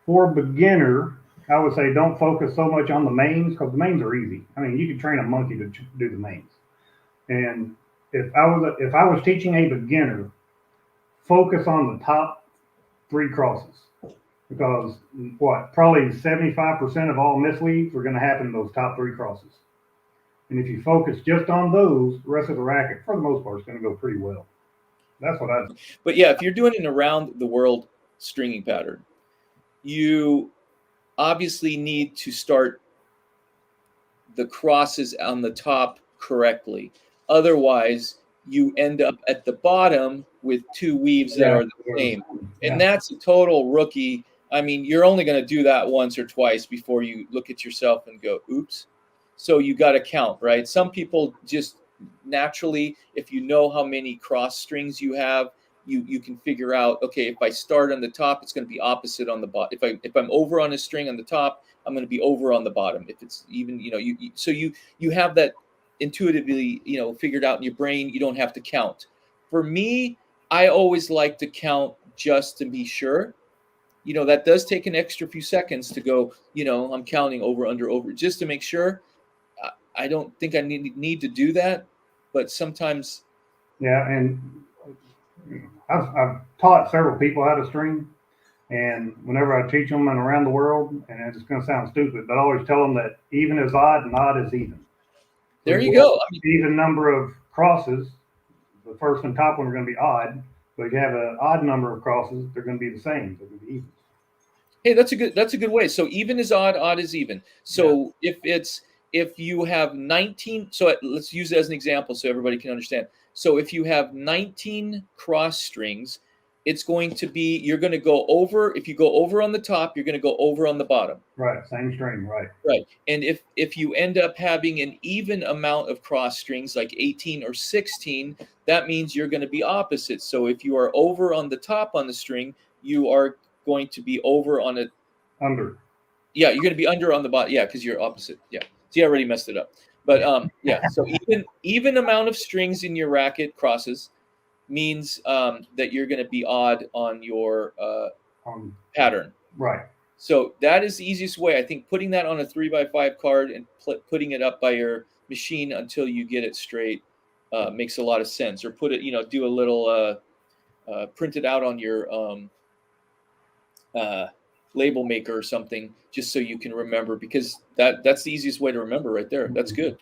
For a beginner, I would say don't focus so much on the mains because the mains are easy. I mean, you can train a monkey to do the mains. And if I was teaching a beginner, focus on the top three crosses because what probably 75% of all misleads are going to happen in those top three crosses. And if you focus just on those, the rest of the racket, for the most part, is going to go pretty well. That's what I. But yeah, if you're doing an around the world stringing pattern, you obviously need to start the crosses on the top correctly. Otherwise, you end up at the bottom with two weaves that Yeah, are the same. And yeah, that's a total rookie. I mean, you're only going to do that once or twice before you look at yourself and go, oops. So you got to count, right? Some people just naturally, if you know how many cross strings you have, you can figure out, okay, if I start on the top, it's going to be opposite on the bottom. If I'm over on a string on the top, I'm going to be over on the bottom. If it's even, so you have that intuitively, figured out in your brain. You don't have to count. For me, I always like to count just to be sure. That does take an extra few seconds to go, I'm counting over, under, over, just to make sure. I don't think I need to do that, but sometimes. yeah. And I've taught several people how to string, and whenever I teach them and around the world, and it's going to sound stupid, but I always tell them that even is odd and odd is even. So There you you have go. I mean, an even number of crosses. The first and top one are going to be odd, but if you have an odd number of crosses, they're going to be the same. They're going to be even. hey, that's a good way. So even is odd, odd is even. Yeah. So if you have 19, so let's use it as an example so everybody can understand. So if you have 19 cross strings, it's going to be, you're going to go over. If you go over on the top, you're going to go over on the bottom. Right. Same string. Right. Right. And if you end up having an even amount of cross strings, like 18 or 16, that means you're going to be opposite. So if you are over on the top on the string, you are going to be over on a, Under. yeah, you're going to be under on the bottom. Yeah, because you're opposite. Yeah. See, I already messed it up. But yeah. So even amount of strings in your racket crosses means that you're going to be odd on your pattern. Right. So that is the easiest way. I think putting that on a 3x5 card and putting it up by your machine until you get it straight makes a lot of sense. Or put it, do a little print it out on your uh, label maker or something, just so you can remember, because that's the easiest way to remember right there. That's good.